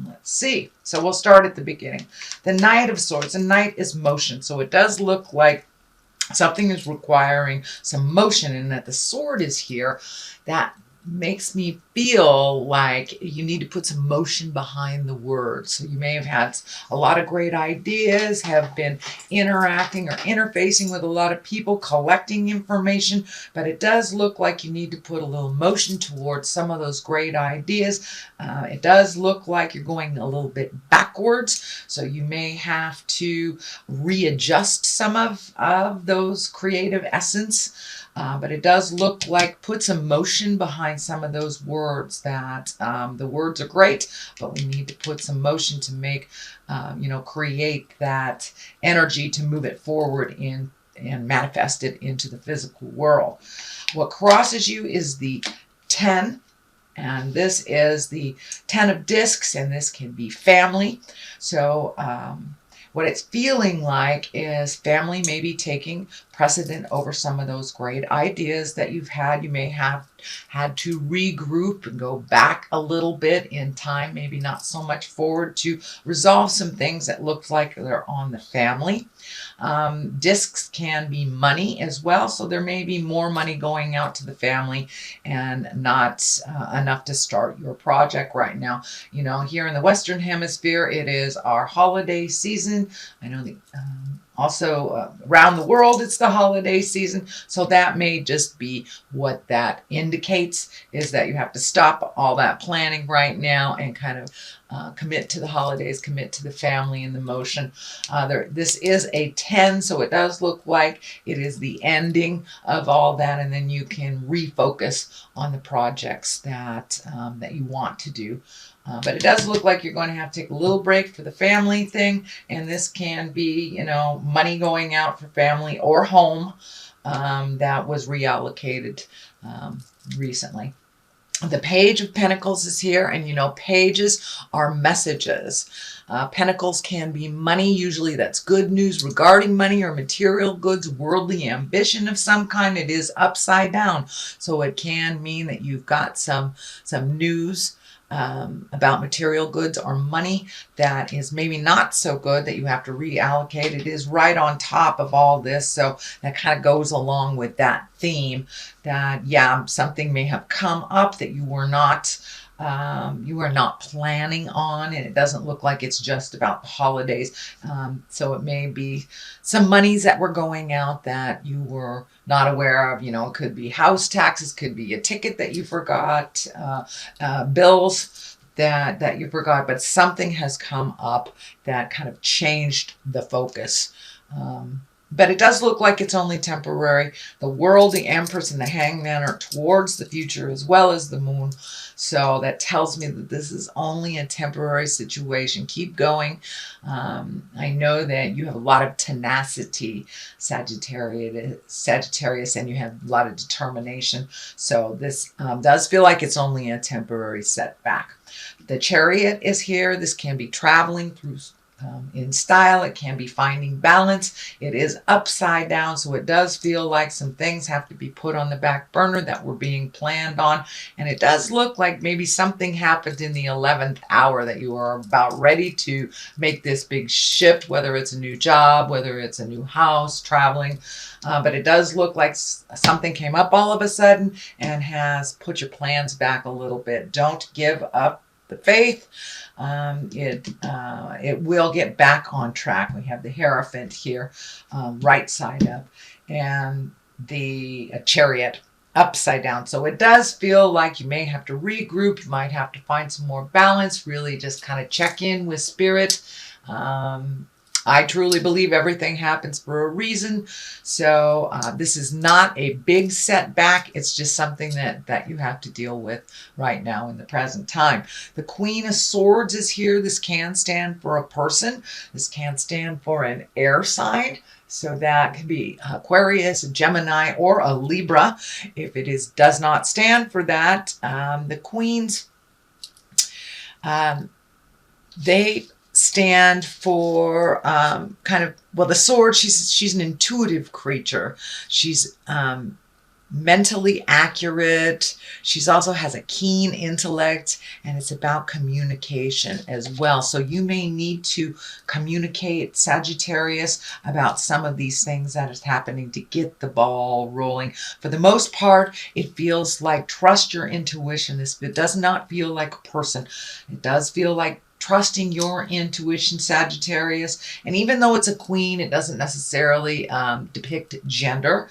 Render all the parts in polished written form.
Let's see. So we'll start at the beginning. The Knight of Swords. The Knight is motion. So it does look like something is requiring some motion, and that the sword is here. That makes me feel like you need to put some motion behind the words. So you may have had a lot of great ideas, have been interacting or interfacing with a lot of people, collecting information, but it does look like you need to put a little motion towards some of those great ideas. It does look like you're going a little bit backwards, so you may have to readjust some of those creative essence. But it does look like put some motion behind some of those words. That the words are great, but we need to put some motion to make, create that energy to move it forward and manifest it into the physical world. What crosses you is the 10. And this is the 10 of discs, and this can be family. So what it's feeling like is family may be taking precedent over some of those great ideas that you've had. You may have had to regroup and go back a little bit in time, maybe not so much forward, to resolve some things that look like they're on the family. Discs can be money as well, so there may be more money going out to the family and not enough to start your project right now. You know, here in the Western Hemisphere, it is our holiday season. I know the also around the world, it's the holiday season. So that may just be what that indicates, is that you have to stop all that planning right now and kind of commit to the holidays, commit to the family and the motion. This is a 10, so it does look like it is the ending of all that, and then you can refocus on the projects that you want to do. But it does look like you're going to have to take a little break for the family thing, and this can be, money going out for family or home that was reallocated recently. The Page of Pentacles is here, and pages are messages. Pentacles can be money. Usually that's good news regarding money or material goods, worldly ambition of some kind. It is upside down, so it can mean that you've got some news about material goods or money that is maybe not so good, that you have to reallocate. It is right on top of all this, so that kind of goes along with that theme that, yeah, something may have come up that you were not planning on, and it doesn't look like it's just about the holidays. So it may be some monies that were going out that you were not aware of. It could be house taxes, could be a ticket that you forgot, bills that you forgot, but something has come up that kind of changed the focus. But it does look like it's only temporary. The World, the Empress, and the Hangman are towards the future as well as the Moon. So that tells me that this is only a temporary situation. Keep going. I know that you have a lot of tenacity, Sagittarius, and you have a lot of determination. So this does feel like it's only a temporary setback. The Chariot is here. This can be traveling through in style. It can be finding balance. It is upside down, so it does feel like some things have to be put on the back burner that were being planned on. And it does look like maybe something happened in the 11th hour that you are about ready to make this big shift, whether it's a new job, whether it's a new house, traveling. But it does look like something came up all of a sudden and has put your plans back a little bit. Don't give up the faith. It will get back on track. We have the Hierophant here, right side up, and the Chariot upside down. So it does feel like you may have to regroup. You might have to find some more balance, really just kind of check in with spirit. I truly believe everything happens for a reason. So this is not a big setback. It's just something that you have to deal with right now in the present time. The Queen of Swords is here. This can stand for a person. This can stand for an air sign. So that could be Aquarius, a Gemini, or a Libra. If it does not stand for that, the Queens, they stand for the sword. She's an intuitive creature. She's mentally accurate. She's also has a keen intellect, and it's about communication as well. So you may need to communicate, Sagittarius, about some of these things that is happening to get the ball rolling. For the most part, it feels like trust your intuition. It does not feel like a person. It does feel like trusting your intuition, Sagittarius. And even though it's a queen, it doesn't necessarily depict gender.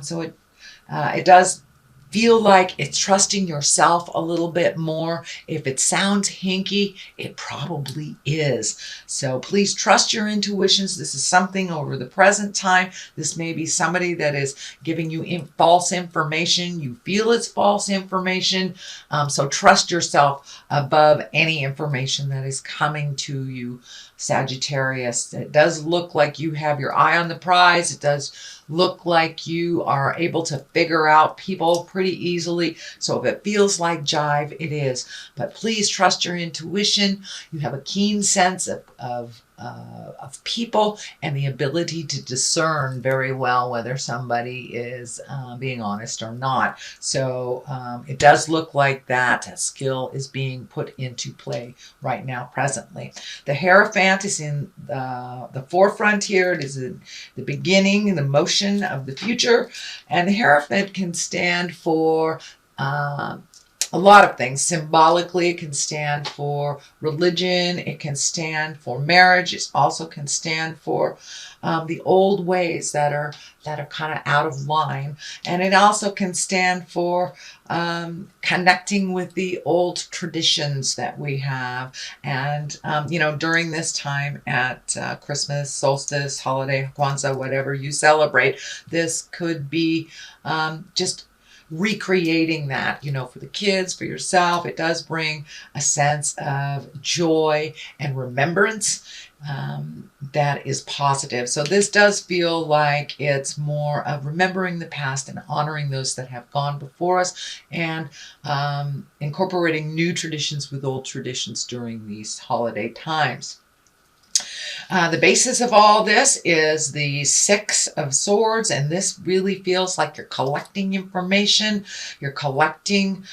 So it does feel like it's trusting yourself a little bit more. If it sounds hinky, it probably is. So please trust your intuitions. This is something over the present time. This may be somebody that is giving you false information. You feel it's false information. So trust yourself above any information that is coming to you, Sagittarius. It does look like you have your eye on the prize. It does look like you are able to figure out people pretty easily. So if it feels like jive, it is. But please trust your intuition. You have a keen sense of people and the ability to discern very well whether somebody is being honest or not. So it does look like that skill is being put into play right now, presently. The Hierophant is in the forefront here. It is in the beginning and the motion of the future. And the Hierophant can stand for a lot of things. Symbolically, it can stand for religion. It can stand for marriage. It also can stand for the old ways that are kind of out of line. And it also can stand for connecting with the old traditions that we have. And, during this time at Christmas, solstice, holiday, Kwanzaa, whatever you celebrate, this could be just recreating that, for the kids, for yourself. It does bring a sense of joy and remembrance that is positive. So this does feel like it's more of remembering the past and honoring those that have gone before us, and incorporating new traditions with old traditions during these holiday times. The basis of all this is the Six of Swords, and this really feels like you're collecting information. You're collecting,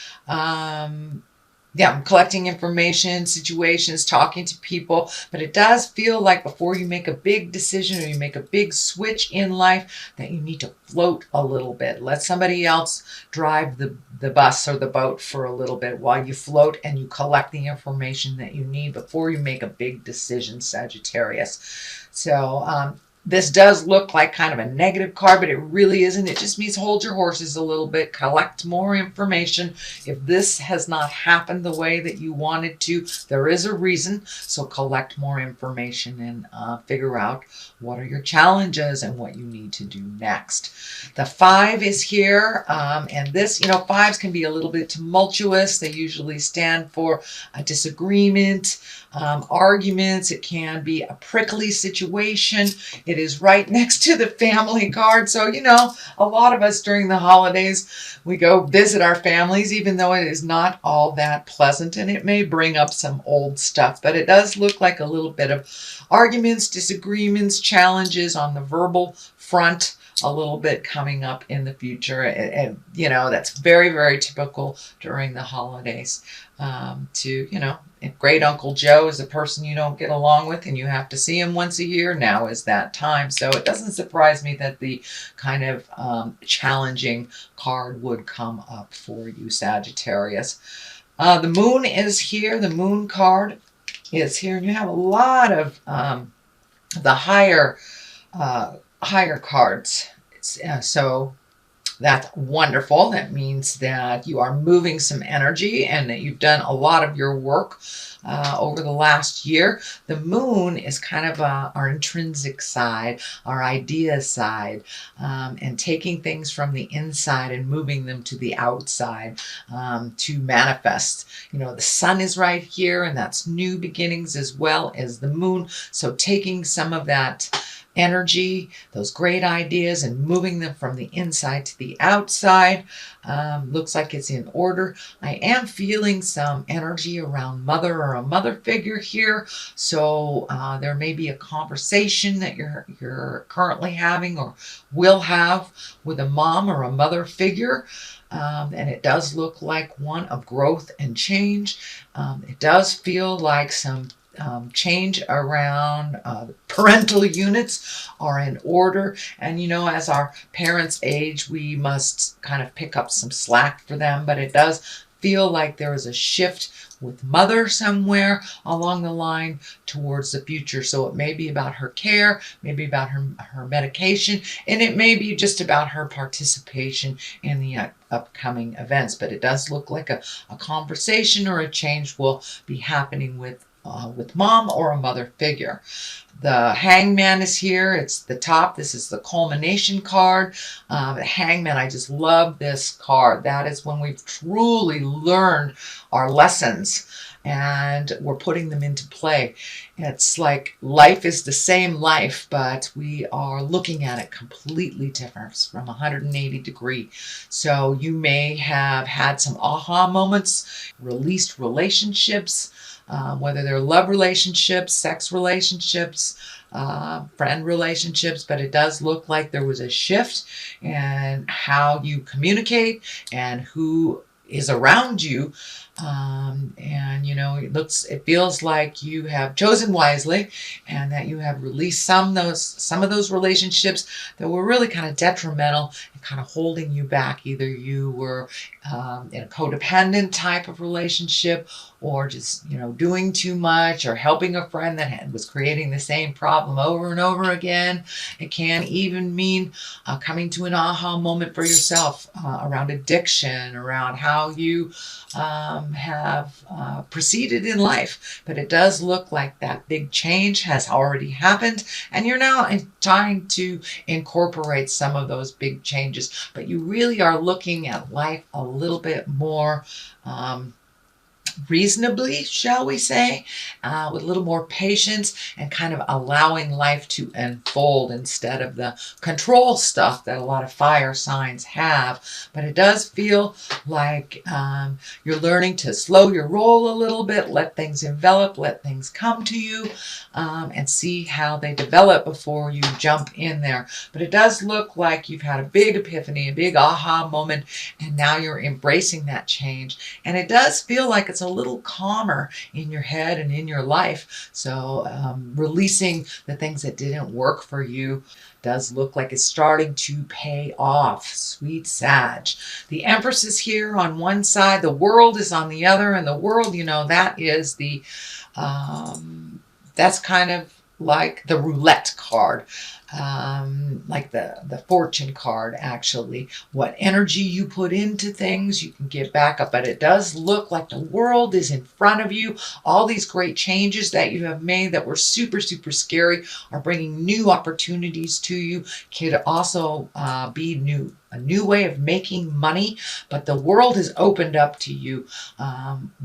collecting information, situations, talking to people. But it does feel like before you make a big decision or you make a big switch in life, that you need to float a little bit. Let somebody else drive the bus or the boat for a little bit while you float and you collect the information that you need before you make a big decision, Sagittarius. So this does look like kind of a negative card, but it really isn't. It just means hold your horses a little bit, collect more information. If this has not happened the way that you wanted to, there is a reason. So collect more information and figure out what are your challenges and what you need to do next. The 5 is here, and this, fives can be a little bit tumultuous. They usually stand for a disagreement, arguments. It can be a prickly situation. It is right next to the family card. So, a lot of us during the holidays, we go visit our families, even though it is not all that pleasant, and it may bring up some old stuff, but it does look like a little bit of arguments, disagreements, challenges on the verbal front, a little bit coming up in the future. And that's very, very typical during the holidays. If Great Uncle Joe is a person you don't get along with and you have to see him once a year, now is that time. So it doesn't surprise me that the kind of challenging card would come up for you, Sagittarius. The moon is here. The moon card is here. And you have a lot of the higher cards. So that's wonderful. That means that you are moving some energy and that you've done a lot of your work over the last year. The moon is kind of our intrinsic side, our idea side, and taking things from the inside and moving them to the outside to manifest. The sun is right here, and that's new beginnings as well as the moon. So taking some of that energy, those great ideas, and moving them from the inside to the outside. Looks like it's in order. I am feeling some energy around mother or a mother figure here. So there may be a conversation that you're currently having or will have with a mom or a mother figure. And it does look like one of growth and change. It does feel like some change around parental units are in order. And as our parents age, we must kind of pick up some slack for them. But it does feel like there is a shift with mother somewhere along the line towards the future. So it may be about her care, maybe about her medication, and it may be just about her participation in the upcoming events. But it does look like a conversation or a change will be happening with mom or a mother figure. The Hangman is here. It's the top. This is the culmination card. The Hangman, I just love this card. That is when we've truly learned our lessons and we're putting them into play. It's like life is the same life, but we are looking at it completely different from 180 degrees. So you may have had some aha moments, released relationships, whether they're love relationships, sex relationships, friend relationships, but it does look like there was a shift in how you communicate and who is around you. And it feels like you have chosen wisely and that you have released some of those relationships that were really kind of detrimental and kind of holding you back. Either you were in a codependent type of relationship, or just doing too much, or helping a friend that was creating the same problem over and over again. It can even mean coming to an aha moment for yourself around addiction, around how you have proceeded in life. But it does look like that big change has already happened, and you're now trying to incorporate some of those big changes. But you really are looking at life a little bit more reasonably, shall we say, with a little more patience and kind of allowing life to unfold instead of the control stuff that a lot of fire signs have. But it does feel like you're learning to slow your roll a little bit, let things envelop, let things come to you, and see how they develop before you jump in there. But it does look like you've had a big epiphany, a big aha moment, and now you're embracing that change. And it does feel like it's a little calmer in your head and in your life. So releasing the things that didn't work for you does look like it's starting to pay off. Sweet Sag. The Empress is here on one side, the World is on the other, and the World, that is the that's kind of like the roulette card, like the fortune card, actually. What energy you put into things, you can get back up. But it does look like the World is in front of you. All these great changes that you have made that were super, super scary are bringing new opportunities to you. Could also be a new way of making money. But the World has opened up to you.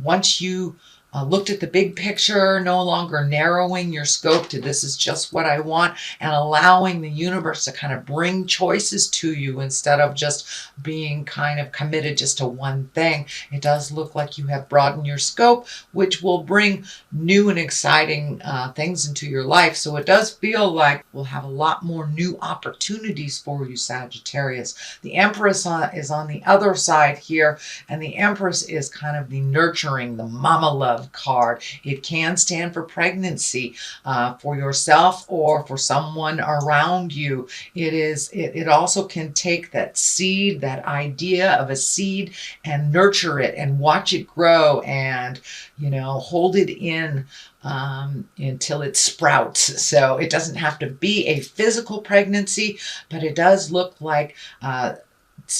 Once you looked at the big picture, no longer narrowing your scope to this is just what I want, and allowing the universe to kind of bring choices to you instead of just being kind of committed just to one thing. It does look like you have broadened your scope, which will bring new and exciting things into your life. So it does feel like we'll have a lot more new opportunities for you, Sagittarius. The Empress is on the other side here, and the Empress is kind of the nurturing, the mama love card. It can stand for pregnancy for yourself or for someone around you. It also can take that seed, that idea of a seed, and nurture it and watch it grow and hold it in until it sprouts. So it doesn't have to be a physical pregnancy, but it does look like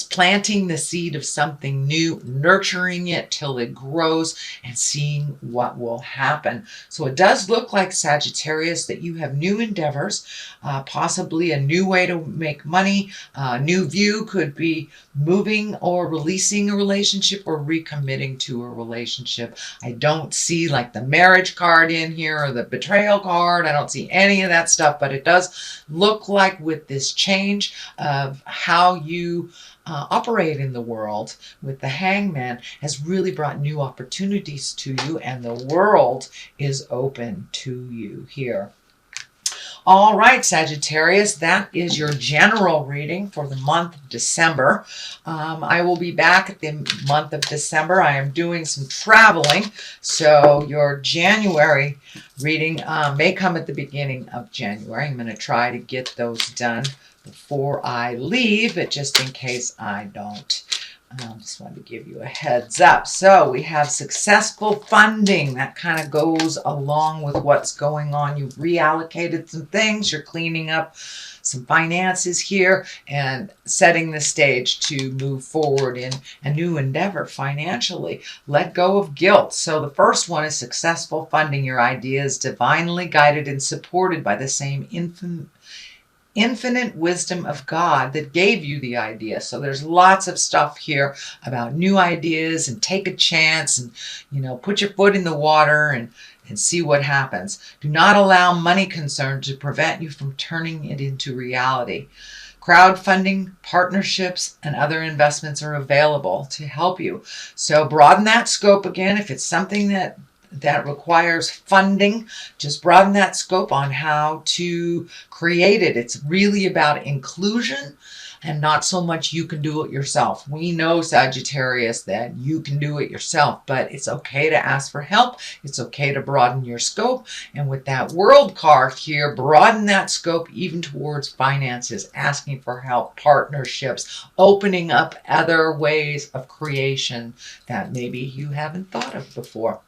planting the seed of something new, nurturing it till it grows, and seeing what will happen. So it does look like, Sagittarius, that you have new endeavors, possibly a new way to make money. A new view could be moving or releasing a relationship or recommitting to a relationship. I don't see like the marriage card in here or the betrayal card. I don't see any of that stuff, but it does look like with this change of how you operate in the world with the Hangman has really brought new opportunities to you, and the world is open to you here. All right, Sagittarius, that is your general reading for the month of December. I will be back at the month of December. I am doing some traveling, so your January reading may come at the beginning of January. I'm going to try to get those done before I leave, but just in case I don't. Just wanted to give you a heads up. So we have successful funding. That kind of goes along with what's going on. You've reallocated some things. You're cleaning up some finances here and setting the stage to move forward in a new endeavor financially. Let go of guilt. So the first one is successful funding. Your ideas divinely guided and supported by the same infinite wisdom of God that gave you the idea. So there's lots of stuff here about new ideas, and take a chance, and put your foot in the water and see what happens. Do not allow money concerns to prevent you from turning it into reality. Crowdfunding, partnerships, and other investments are available to help you. So broaden that scope again. If it's something that requires funding, just broaden that scope on how to create it. It's really about inclusion and not so much you can do it yourself. We know, Sagittarius, that you can do it yourself, but it's okay to ask for help. It's okay to broaden your scope. And with that World card here, broaden that scope even towards finances, asking for help, partnerships, opening up other ways of creation that maybe you haven't thought of before.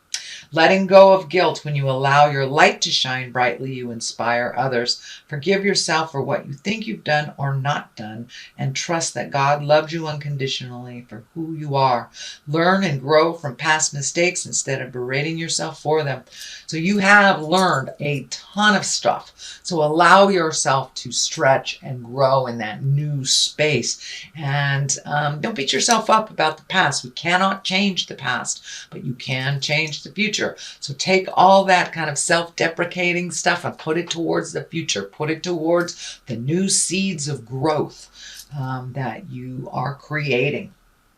Letting go of guilt. When you allow your light to shine brightly, you inspire others. Forgive yourself for what you think you've done or not done, and trust that God loves you unconditionally for who you are. Learn and grow from past mistakes instead of berating yourself for them. So you have learned a ton of stuff. So allow yourself to stretch and grow in that new space. And don't beat yourself up about the past. We cannot change the past, but you can change the future. So take all that kind of self-deprecating stuff and put it towards the future. Put it towards the new seeds of growth that you are creating.